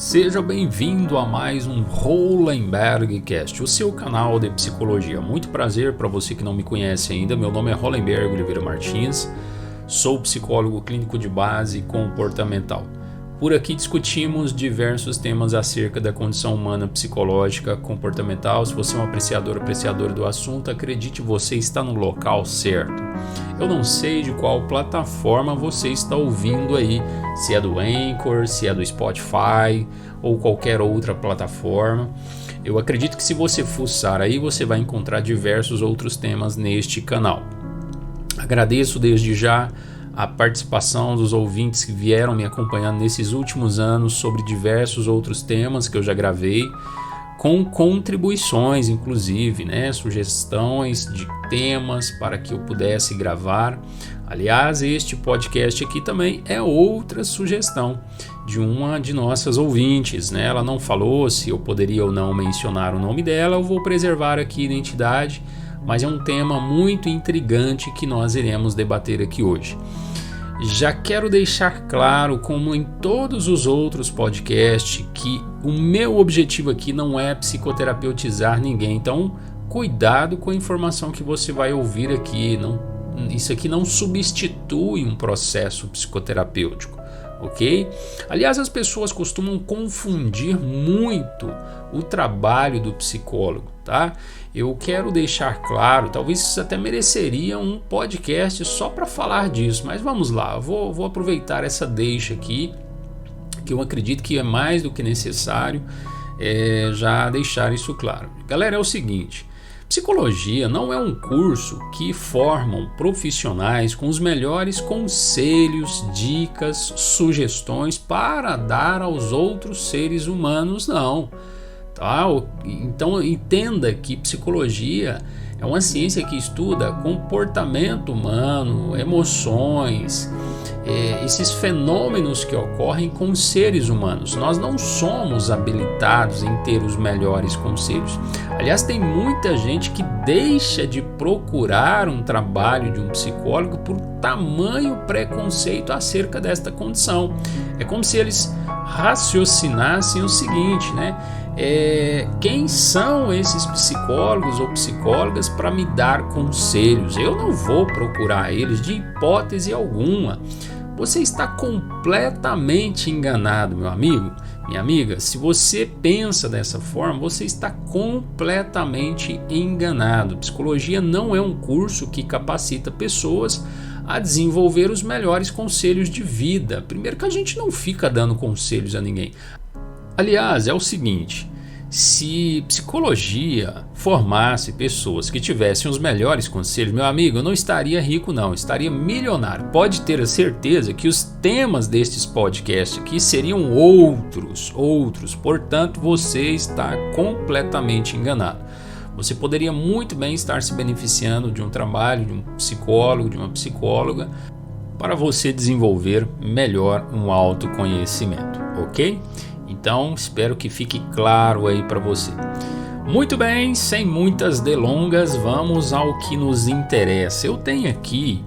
Seja bem-vindo a mais um Hollenberg Cast, o seu canal de psicologia. Muito prazer para você que não me conhece ainda. Meu nome é Hollenberg Oliveira Martins, sou psicólogo clínico de base comportamental. Por aqui discutimos diversos temas acerca da condição humana psicológica comportamental. Se você é um apreciador do assunto, acredite, você está no local certo. Eu não sei de qual plataforma você está ouvindo aí, se é do Anchor, se é do Spotify ou qualquer outra plataforma. Eu acredito que se você fuçar aí, você vai encontrar diversos outros temas neste canal. Agradeço desde já a participação dos ouvintes que vieram me acompanhando nesses últimos anos sobre diversos outros temas que eu já gravei, com contribuições inclusive, sugestões de temas para que eu pudesse gravar. Aliás, este podcast aqui também é outra sugestão de uma de nossas ouvintes, Ela não falou se eu poderia ou não mencionar o nome dela, eu vou preservar aqui a identidade, mas é um tema muito intrigante que nós iremos debater aqui hoje. Já quero deixar claro, como em todos os outros podcasts, que o meu objetivo aqui não é psicoterapeutizar ninguém. Então, cuidado com a informação que você vai ouvir aqui. Isso aqui não substitui um processo psicoterapêutico, ok? Aliás, as pessoas costumam confundir muito o trabalho do psicólogo, tá? Eu quero deixar claro, talvez isso até mereceria um podcast só para falar disso, mas vamos lá, vou aproveitar essa deixa aqui, que eu acredito que é mais do que necessário já deixar isso claro. Galera, é o seguinte, psicologia não é um curso que formam profissionais com os melhores conselhos, dicas, sugestões para dar aos outros seres humanos, não. Então entenda que psicologia é uma ciência que estuda comportamento humano, emoções, esses fenômenos que ocorrem com seres humanos. Nós não somos habilitados em ter os melhores conselhos. Aliás, tem muita gente que deixa de procurar um trabalho de um psicólogo por tamanho preconceito acerca desta condição. É como se eles raciocinassem o seguinte, quem são esses psicólogos ou psicólogas para me dar conselhos? Eu não vou procurar eles de hipótese alguma. Você está completamente enganado, meu amigo, minha amiga. Se você pensa dessa forma, você está completamente enganado. Psicologia não é um curso que capacita pessoas a desenvolver os melhores conselhos de vida. Primeiro que a gente não fica dando conselhos a ninguém. Aliás, é o seguinte, se psicologia formasse pessoas que tivessem os melhores conselhos, meu amigo, eu não estaria rico não, estaria milionário. Pode ter a certeza que os temas destes podcasts aqui seriam outros, portanto você está completamente enganado. Você poderia muito bem estar se beneficiando de um trabalho de um psicólogo, de uma psicóloga, para você desenvolver melhor um autoconhecimento, ok? Então, espero que fique claro aí para você. Muito bem, sem muitas delongas, vamos ao que nos interessa. Eu tenho aqui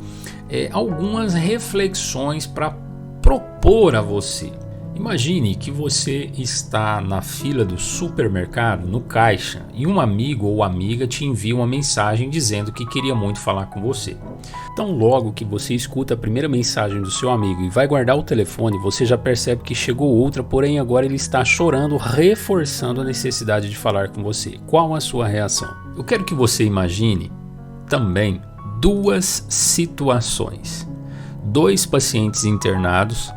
algumas reflexões para propor a você. Imagine que você está na fila do supermercado, no caixa, e um amigo ou amiga te envia uma mensagem dizendo que queria muito falar com você. Então, logo que você escuta a primeira mensagem do seu amigo e vai guardar o telefone, você já percebe que chegou outra, porém agora ele está chorando, reforçando a necessidade de falar com você. Qual a sua reação? Eu quero que você imagine também duas situações. 2 pacientes internados,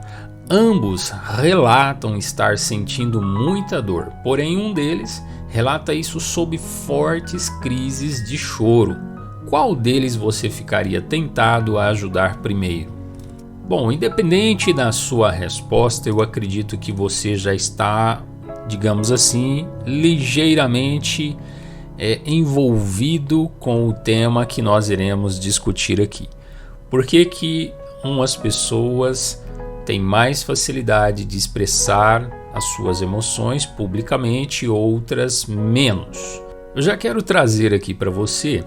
ambos relatam estar sentindo muita dor, porém um deles relata isso sob fortes crises de choro. Qual deles você ficaria tentado a ajudar primeiro? Bom, independente da sua resposta, eu acredito que você já está, digamos assim, ligeiramente envolvido com o tema que nós iremos discutir aqui. Por que umas pessoas têm mais facilidade de expressar as suas emoções publicamente e outras menos? Eu já quero trazer aqui para você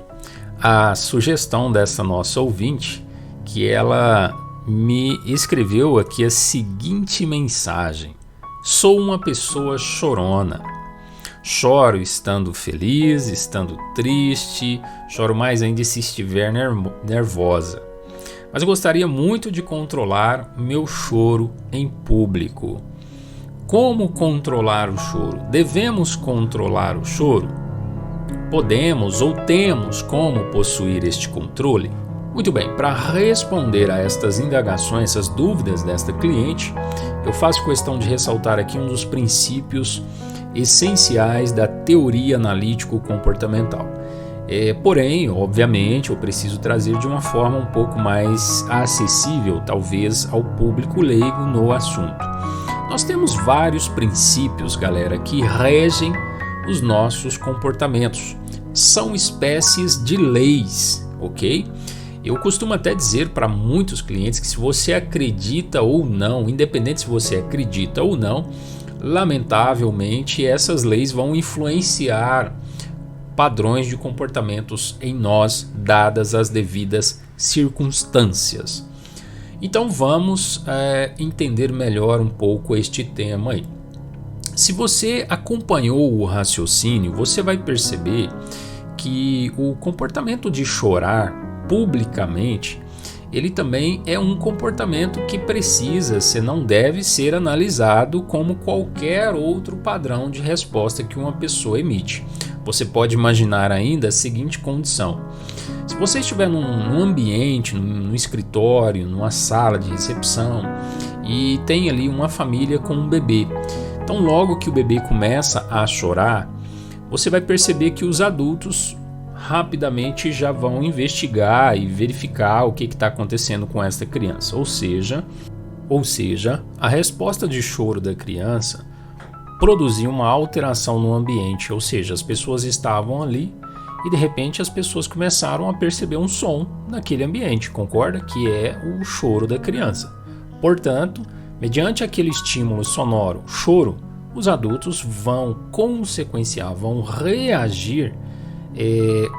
a sugestão dessa nossa ouvinte, que ela me escreveu aqui a seguinte mensagem: Sou uma pessoa chorona. Choro estando feliz, estando triste, choro mais ainda se estiver nervosa. Mas eu gostaria muito de controlar meu choro em público. Como controlar o choro? Devemos controlar o choro? Podemos ou temos como possuir este controle? Muito bem, para responder a estas indagações, essas dúvidas desta cliente, eu faço questão de ressaltar aqui um dos princípios essenciais da teoria analítico-comportamental. Porém, obviamente, eu preciso trazer de uma forma um pouco mais acessível, talvez, ao público leigo no assunto. Nós temos vários princípios, galera, que regem os nossos comportamentos. São espécies de leis, ok? Eu costumo até dizer para muitos clientes que se você acredita ou não, independente se você acredita ou não, lamentavelmente essas leis vão influenciar padrões de comportamentos em nós, dadas as devidas circunstâncias. Então vamos entender melhor um pouco este tema aí. Se você acompanhou o raciocínio, você vai perceber que o comportamento de chorar publicamente, ele também é um comportamento que precisa, se não deve ser analisado como qualquer outro padrão de resposta que uma pessoa emite. Você pode imaginar ainda a seguinte condição: se você estiver num ambiente, num escritório, numa sala de recepção e tem ali uma família com um bebê, então logo que o bebê começa a chorar, você vai perceber que os adultos rapidamente já vão investigar e verificar o que está acontecendo com esta criança. Ou seja, a resposta de choro da criança produziu uma alteração no ambiente, ou seja, as pessoas estavam ali e de repente as pessoas começaram a perceber um som naquele ambiente, concorda? Que é o choro da criança. Portanto, mediante aquele estímulo sonoro, choro, os adultos vão consequenciar, vão reagir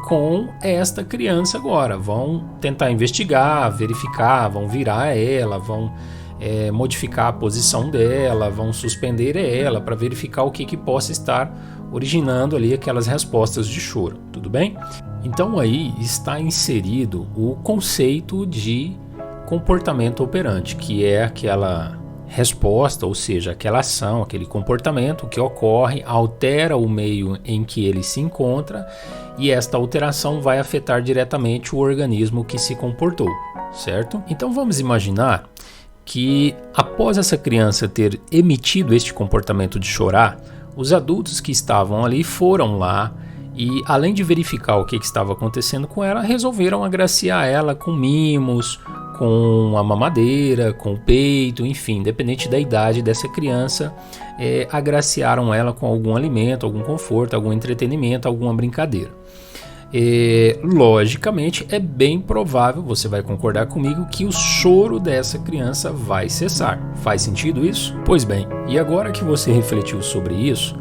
com esta criança agora, vão tentar investigar, verificar, vão virar ela, vão modificar a posição dela, vão suspender ela para verificar o que possa estar originando ali aquelas respostas de choro, tudo bem? Então aí está inserido o conceito de comportamento operante, que é aquela resposta, ou seja, aquela ação, aquele comportamento que ocorre, altera o meio em que ele se encontra e esta alteração vai afetar diretamente o organismo que se comportou, certo? Então vamos imaginar que após essa criança ter emitido este comportamento de chorar, os adultos que estavam ali foram lá e, além de verificar o que estava acontecendo com ela, resolveram agraciar ela com mimos, com a mamadeira, com o peito, enfim, independente da idade dessa criança, agraciaram ela com algum alimento, algum conforto, algum entretenimento, alguma brincadeira. Logicamente, é bem provável, você vai concordar comigo, que o choro dessa criança vai cessar. Faz sentido isso? Pois bem, e agora que você refletiu sobre isso,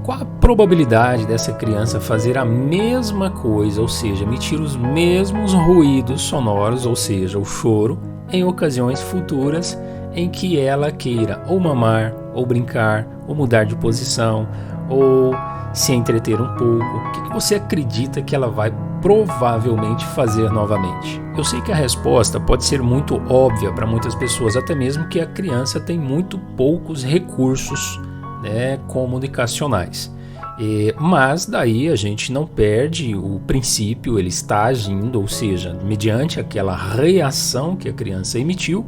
qual a probabilidade dessa criança fazer a mesma coisa, ou seja, emitir os mesmos ruídos sonoros, ou seja, o choro, em ocasiões futuras em que ela queira ou mamar, ou brincar, ou mudar de posição, ou se entreter um pouco? O que você acredita que ela vai provavelmente fazer novamente? Eu sei que a resposta pode ser muito óbvia para muitas pessoas, até mesmo que a criança tem muito poucos recursos comunicacionais. Mas daí a gente não perde o princípio, ele está agindo, ou seja, mediante aquela reação que a criança emitiu,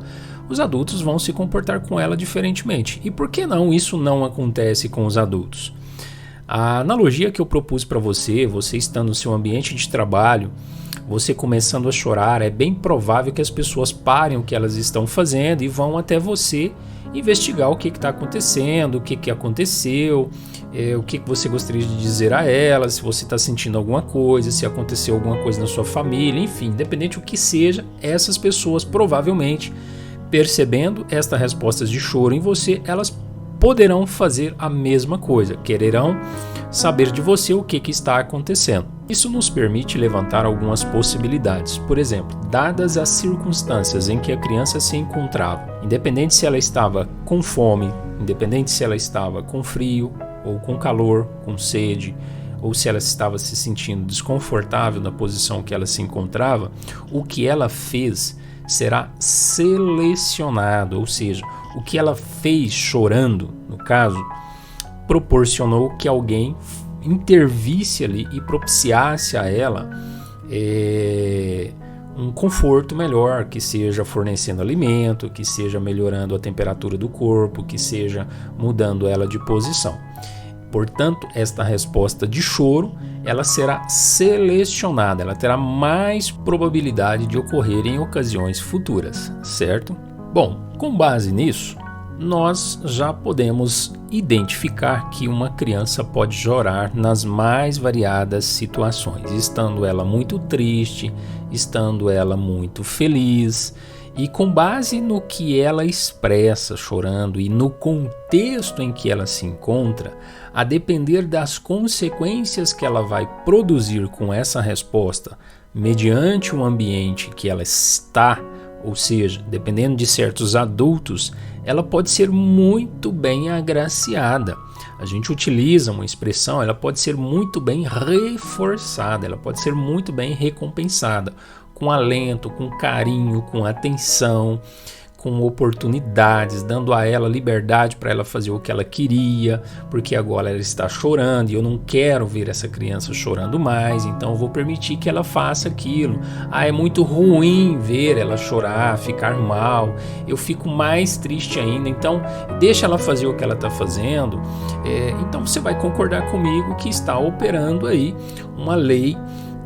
os adultos vão se comportar com ela diferentemente. E por que não isso não acontece com os adultos? A analogia que eu propus para você estando no seu ambiente de trabalho, você começando a chorar, é bem provável que as pessoas parem o que elas estão fazendo e vão até você investigar o que está acontecendo, o que aconteceu, o que você gostaria de dizer a elas, se você está sentindo alguma coisa, se aconteceu alguma coisa na sua família, enfim, independente do que seja, essas pessoas provavelmente, percebendo estas respostas de choro em você, elas poderão fazer a mesma coisa, quererão saber de você o que está acontecendo. Isso nos permite levantar algumas possibilidades. Por exemplo, dadas as circunstâncias em que a criança se encontrava, independente se ela estava com fome, independente se ela estava com frio ou com calor, com sede, ou se ela estava se sentindo desconfortável na posição que ela se encontrava, o que ela fez será selecionado, ou seja, o que ela fez chorando, no caso, proporcionou que alguém intervisse ali e propiciasse a ela um conforto melhor, que seja fornecendo alimento, que seja melhorando a temperatura do corpo, que seja mudando ela de posição. Portanto, esta resposta de choro, ela será selecionada, ela terá mais probabilidade de ocorrer em ocasiões futuras, certo? Bom, com base nisso, nós já podemos identificar que uma criança pode chorar nas mais variadas situações, estando ela muito triste, estando ela muito feliz, e com base no que ela expressa chorando e no contexto em que ela se encontra, a depender das consequências que ela vai produzir com essa resposta, mediante o ambiente que ela está, ou seja, dependendo de certos adultos, ela pode ser muito bem agraciada. A gente utiliza uma expressão, ela pode ser muito bem reforçada, ela pode ser muito bem recompensada, com alento, com carinho, com atenção, com oportunidades, dando a ela liberdade para ela fazer o que ela queria, porque agora ela está chorando e eu não quero ver essa criança chorando mais, então eu vou permitir que ela faça aquilo. É muito ruim ver ela chorar, ficar mal, eu fico mais triste ainda, então deixa ela fazer o que ela está fazendo. Então você vai concordar comigo que está operando aí uma lei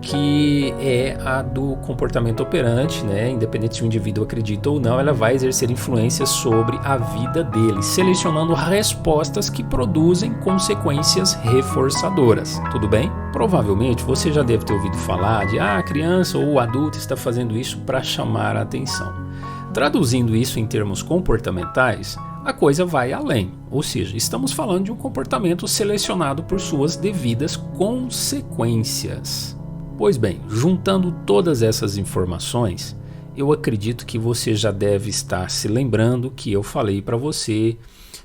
que é a do comportamento operante, né? Independente se o indivíduo acredita ou não, ela vai exercer influência sobre a vida dele, selecionando respostas que produzem consequências reforçadoras. Tudo bem? Provavelmente você já deve ter ouvido falar de a criança ou o adulto está fazendo isso para chamar a atenção. Traduzindo isso em termos comportamentais, a coisa vai além, ou seja, estamos falando de um comportamento selecionado por suas devidas consequências. Pois bem, juntando todas essas informações, eu acredito que você já deve estar se lembrando que eu falei para você,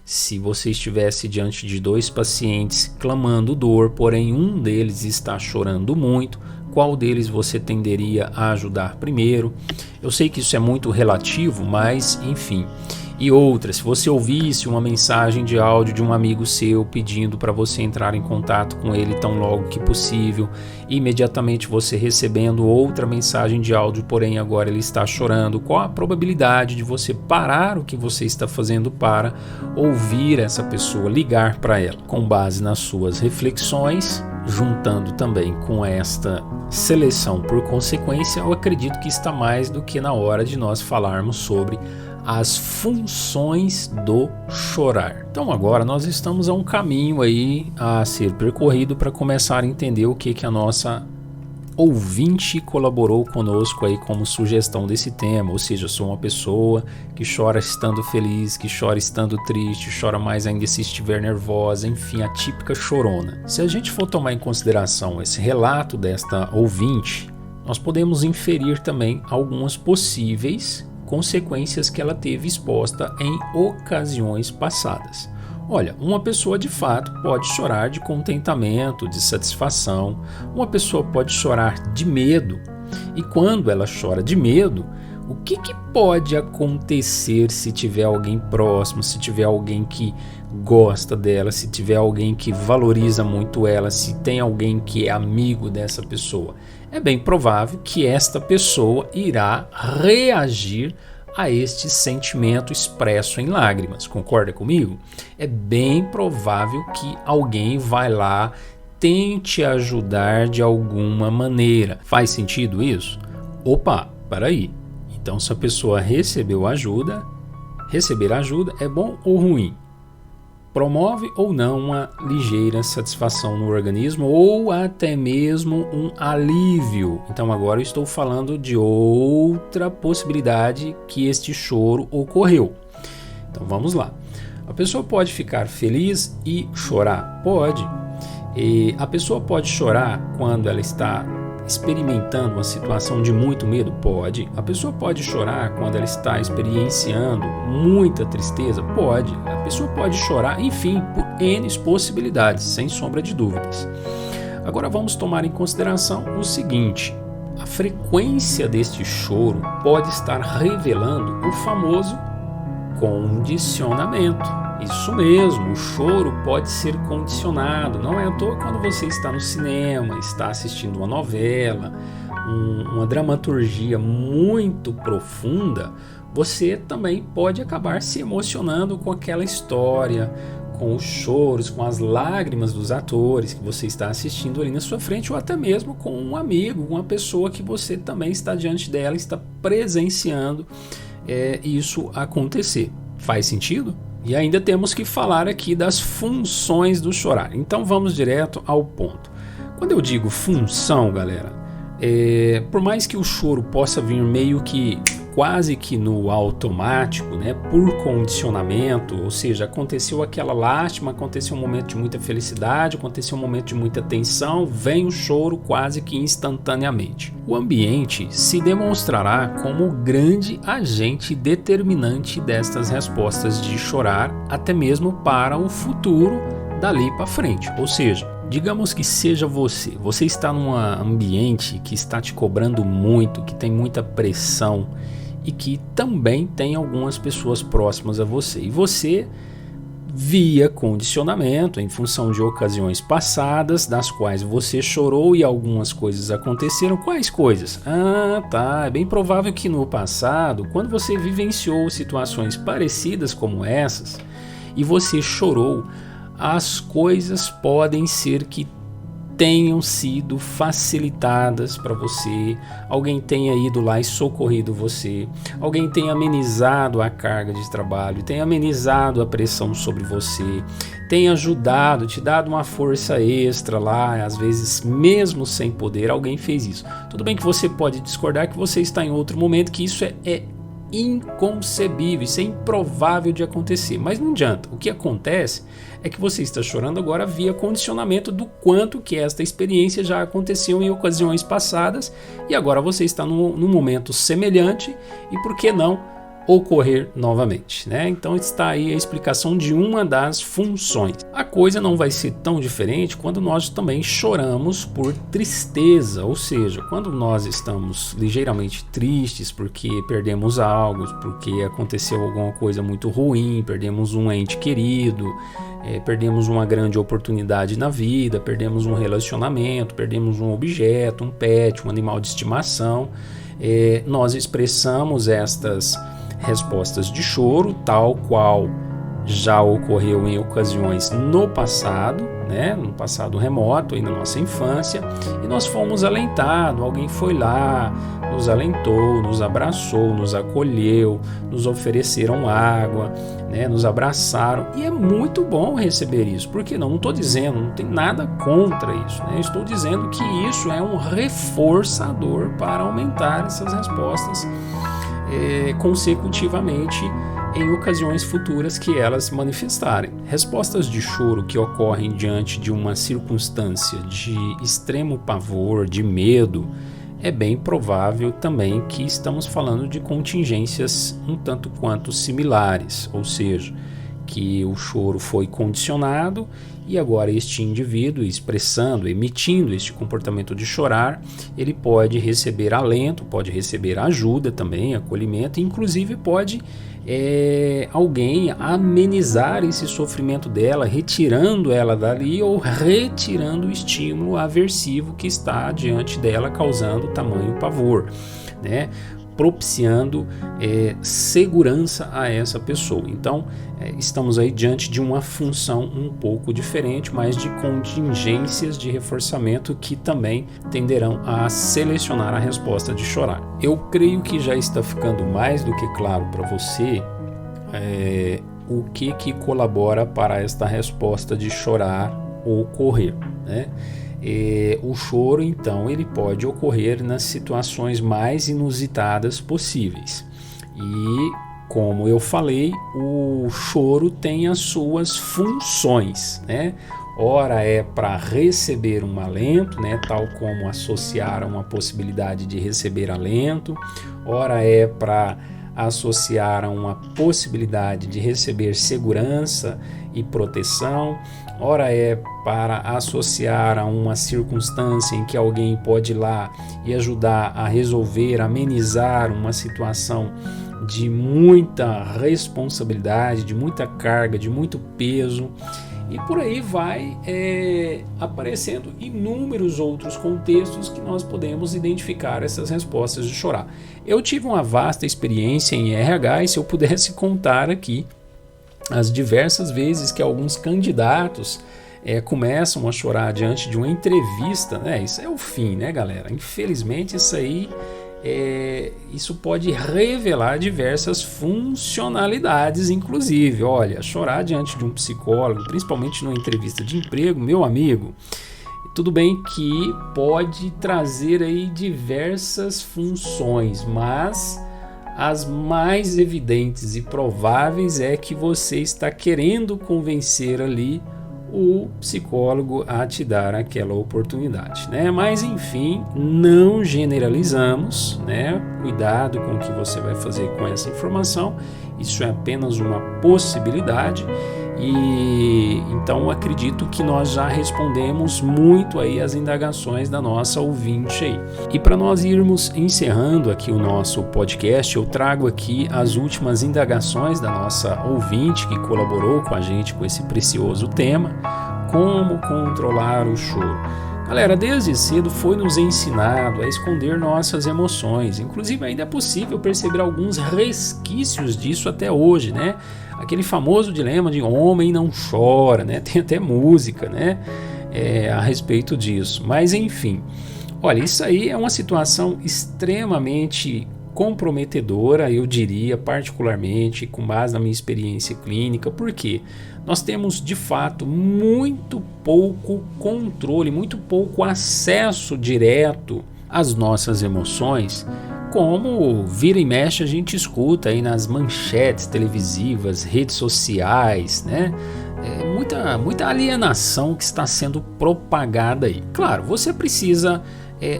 se você estivesse diante de dois pacientes clamando dor, porém um deles está chorando muito, qual deles você tenderia a ajudar primeiro? Eu sei que isso é muito relativo, mas enfim. E outra, se você ouvisse uma mensagem de áudio de um amigo seu pedindo para você entrar em contato com ele tão logo que possível, imediatamente você recebendo outra mensagem de áudio, porém agora ele está chorando, qual a probabilidade de você parar o que você está fazendo para ouvir essa pessoa, ligar para ela? Com base nas suas reflexões, juntando também com esta seleção por consequência, eu acredito que está mais do que na hora de nós falarmos sobre as funções do chorar. Então agora nós estamos a um caminho aí a ser percorrido para começar a entender o que a nossa ouvinte colaborou conosco aí como sugestão desse tema, ou seja, sou uma pessoa que chora estando feliz, que chora estando triste, chora mais ainda se estiver nervosa, enfim, a típica chorona. Se a gente for tomar em consideração esse relato desta ouvinte, nós podemos inferir também algumas possíveis consequências que ela teve exposta em ocasiões passadas. Olha, uma pessoa de fato pode chorar de contentamento, de satisfação, uma pessoa pode chorar de medo, e quando ela chora de medo, o que pode acontecer se tiver alguém próximo, se tiver alguém que gosta dela, se tiver alguém que valoriza muito ela, se tem alguém que é amigo dessa pessoa? É bem provável que esta pessoa irá reagir a este sentimento expresso em lágrimas. Concorda comigo? É bem provável que alguém vai lá, tente ajudar de alguma maneira. Faz sentido isso? Opa, peraí. Então, se a pessoa receber ajuda é bom ou ruim? Promove ou não uma ligeira satisfação no organismo ou até mesmo um alívio. Então agora eu estou falando de outra possibilidade que este choro ocorreu. Então vamos lá. A pessoa pode ficar feliz e chorar? Pode. E a pessoa pode chorar quando ela está experimentando uma situação de muito medo? Pode. A pessoa pode chorar quando ela está experienciando muita tristeza? Pode. A pessoa pode chorar, enfim, por N possibilidades, sem sombra de dúvidas. Agora vamos tomar em consideração o seguinte: a frequência deste choro pode estar revelando o famoso condicionamento. Isso mesmo, o choro pode ser condicionado. Não é à toa quando você está no cinema, está assistindo uma novela, uma dramaturgia muito profunda, você também pode acabar se emocionando com aquela história, com os choros, com as lágrimas dos atores que você está assistindo ali na sua frente, ou até mesmo com um amigo, uma pessoa que você também está diante dela, está presenciando isso acontecer. Faz sentido? E ainda temos que falar aqui das funções do chorar. Então vamos direto ao ponto. Quando eu digo função, galera, por mais que o choro possa vir meio que quase que no automático, né, por condicionamento, ou seja, aconteceu aquela lástima, aconteceu um momento de muita felicidade, aconteceu um momento de muita tensão, vem o choro quase que instantaneamente. O ambiente se demonstrará como o grande agente determinante destas respostas de chorar, até mesmo para o futuro dali para frente. Ou seja, digamos que seja você está num ambiente que está te cobrando muito, que tem muita pressão e que também tem algumas pessoas próximas a você. E você, via condicionamento, em função de ocasiões passadas, das quais você chorou e algumas coisas aconteceram. Quais coisas? É bem provável que no passado, quando você vivenciou situações parecidas como essas e você chorou, as coisas podem ser que tenham sido facilitadas para você, alguém tenha ido lá e socorrido você, alguém tenha amenizado a carga de trabalho, tenha amenizado a pressão sobre você, tenha ajudado, te dado uma força extra lá, às vezes mesmo sem poder, alguém fez isso. Tudo bem que você pode discordar, que você está em outro momento, que isso é inconcebível, isso é improvável de acontecer, mas não adianta. O que acontece é que você está chorando agora via condicionamento do quanto que esta experiência já aconteceu em ocasiões passadas e agora você está num momento semelhante e por que não ocorrer novamente, né? Então está aí a explicação de uma das funções. A coisa não vai ser tão diferente quando nós também choramos por tristeza, ou seja, quando nós estamos ligeiramente tristes porque perdemos algo, porque aconteceu alguma coisa muito ruim, perdemos um ente querido, perdemos uma grande oportunidade na vida, perdemos um relacionamento, perdemos um objeto, um pet, um animal de estimação, nós expressamos estas respostas de choro, tal qual já ocorreu em ocasiões no passado, né, no passado remoto, aí na nossa infância, e nós fomos alentados, alguém foi lá, nos alentou, nos abraçou, nos acolheu, nos ofereceram água, né, nos abraçaram, e é muito bom receber isso, porque não estou dizendo, não tem nada contra isso, né, estou dizendo que isso é um reforçador para aumentar essas respostas consecutivamente em ocasiões futuras que elas manifestarem. Respostas de choro que ocorrem diante de uma circunstância de extremo pavor, de medo, é bem provável também que estamos falando de contingências um tanto quanto similares, ou seja, que o choro foi condicionado e agora este indivíduo expressando, emitindo este comportamento de chorar, ele pode receber alento, pode receber ajuda também, acolhimento, e inclusive pode alguém amenizar esse sofrimento dela, retirando ela dali ou retirando o estímulo aversivo que está diante dela, causando tamanho pavor, né? Propiciando segurança a essa pessoa. Então, estamos aí diante de uma função um pouco diferente, mas de contingências de reforçamento que também tenderão a selecionar a resposta de chorar. Eu creio que já está ficando mais do que claro para você o que colabora para esta resposta de chorar ocorrer, né? O choro, então, ele pode ocorrer nas situações mais inusitadas possíveis e como eu falei, o choro tem as suas funções, né? Ora é para receber um alento, né? Tal como associar a uma possibilidade de receber alento. Ora é para associar a uma possibilidade de receber segurança e proteção. Ora é para associar a uma circunstância em que alguém pode ir lá e ajudar a resolver, amenizar uma situação de muita responsabilidade, de muita carga, de muito peso. E por aí vai aparecendo inúmeros outros contextos que nós podemos identificar essas respostas de chorar. Eu tive uma vasta experiência em RH e se eu pudesse contar aqui as diversas vezes que alguns candidatos começam a chorar diante de uma entrevista, né? Isso é o fim, né, galera? Infelizmente isso pode revelar diversas funcionalidades, inclusive. Olha, chorar diante de um psicólogo, principalmente numa entrevista de emprego, meu amigo, tudo bem que pode trazer aí diversas funções, mas as mais evidentes e prováveis é que você está querendo convencer ali o psicólogo a te dar aquela oportunidade, né? Mas enfim, não generalizamos, né? Cuidado com o que você vai fazer com essa informação. Isso é apenas uma possibilidade. E então acredito que nós já respondemos muito aí as indagações da nossa ouvinte aí. E para nós irmos encerrando aqui o nosso podcast, eu trago aqui as últimas indagações da nossa ouvinte que colaborou com a gente com esse precioso tema: como controlar o choro. Galera, desde cedo foi nos ensinado a esconder nossas emoções. Inclusive ainda é possível perceber alguns resquícios disso até hoje, né? Aquele famoso dilema de homem não chora, né? Tem até música, né? A respeito disso. Mas enfim, olha, isso aí é uma situação extremamente comprometedora, eu diria, particularmente com base na minha experiência clínica. Por quê? Nós temos de fato muito pouco controle, muito pouco acesso direto às nossas emoções, como vira e mexe a gente escuta aí nas manchetes televisivas, redes sociais, né? Muita alienação que está sendo propagada aí. Claro, você precisa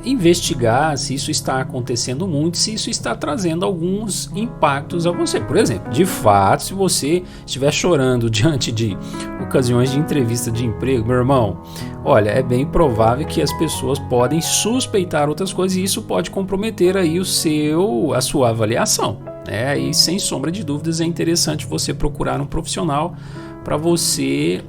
investigar se isso está acontecendo muito, se isso está trazendo alguns impactos a você. Por exemplo, de fato, se você estiver chorando diante de ocasiões de entrevista de emprego, meu irmão, olha, é bem provável que as pessoas podem suspeitar outras coisas e isso pode comprometer aí a sua avaliação, né? E sem sombra de dúvidas é interessante você procurar um profissional para você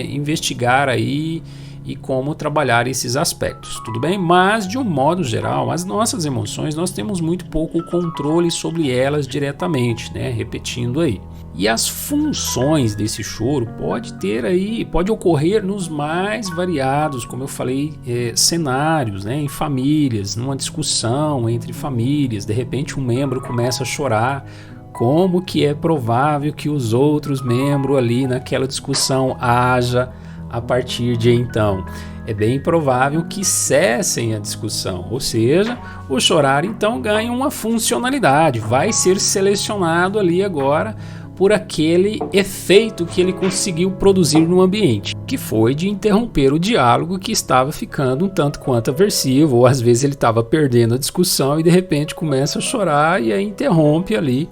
investigar aí e como trabalhar esses aspectos, tudo bem? Mas, de um modo geral, as nossas emoções, nós temos muito pouco controle sobre elas diretamente, né? Repetindo aí. E as funções desse choro pode ocorrer nos mais variados, como eu falei, cenários, né? Em famílias, numa discussão entre famílias, de repente um membro começa a chorar. Como que é provável que os outros membros ali naquela discussão haja a partir de então? É bem provável que cessem a discussão, ou seja, o chorar então ganha uma funcionalidade, vai ser selecionado ali agora por aquele efeito que ele conseguiu produzir no ambiente, que foi de interromper o diálogo que estava ficando um tanto quanto aversivo, ou às vezes ele estava perdendo a discussão e de repente começa a chorar e aí interrompe ali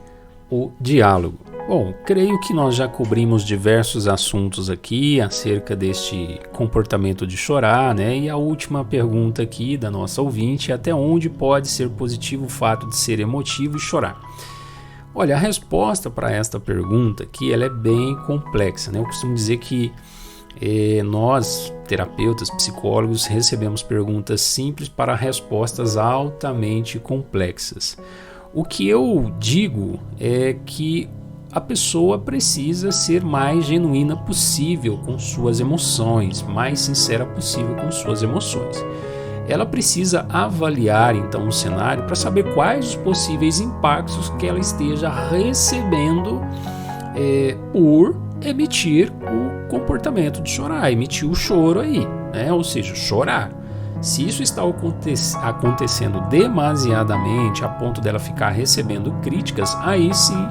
o diálogo. Bom, creio que nós já cobrimos diversos assuntos aqui acerca deste comportamento de chorar, né? E a última pergunta aqui da nossa ouvinte é: até onde pode ser positivo o fato de ser emotivo e chorar? Olha, a resposta para esta pergunta aqui ela é bem complexa, né? Eu costumo dizer que nós, terapeutas, psicólogos, recebemos perguntas simples para respostas altamente complexas. O que eu digo é que a pessoa precisa ser mais genuína possível com suas emoções, mais sincera possível com suas emoções. Ela precisa avaliar então o cenário para saber quais os possíveis impactos que ela esteja recebendo por emitir o comportamento de chorar, emitir o choro aí, né? Ou seja, chorar. Se isso está acontecendo demasiadamente a ponto dela ficar recebendo críticas, aí sim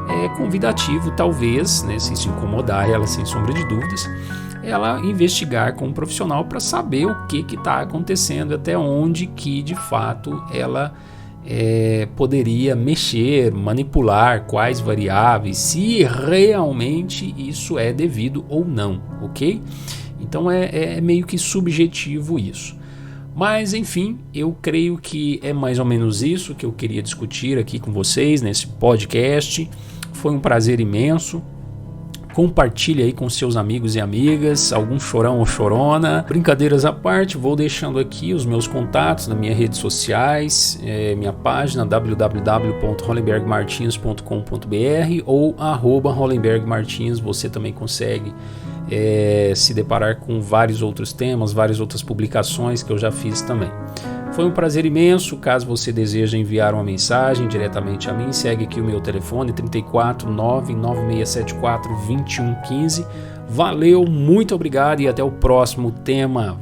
é convidativo, talvez, né, se isso incomodar ela, sem sombra de dúvidas, ela investigar com um profissional para saber o que está acontecendo, até onde que de fato ela poderia mexer, manipular, quais variáveis, se realmente isso é devido ou não, ok? Então é meio que subjetivo isso. Mas enfim, eu creio que é mais ou menos isso que eu queria discutir aqui com vocês nesse podcast. Foi um prazer imenso. Compartilhe aí com seus amigos e amigas, algum chorão ou chorona. Brincadeiras à parte, vou deixando aqui os meus contatos nas minhas redes sociais, minha página www.hollenbergmartins.com.br ou @hollenbergmartins. Você também consegue se deparar com vários outros temas, várias outras publicações que eu já fiz também. Foi um prazer imenso. Caso você deseje enviar uma mensagem diretamente a mim, segue aqui o meu telefone 34 99674 2115. Valeu, muito obrigado e até o próximo tema.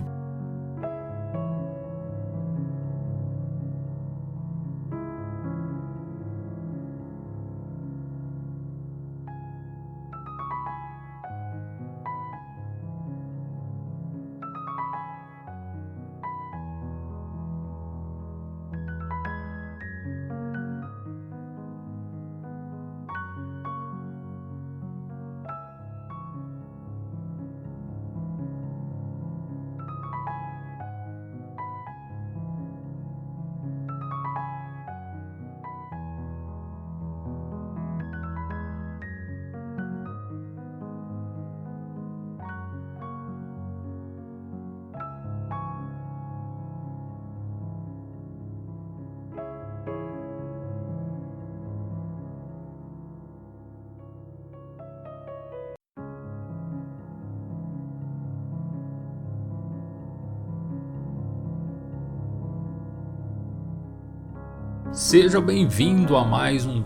Seja bem-vindo a mais um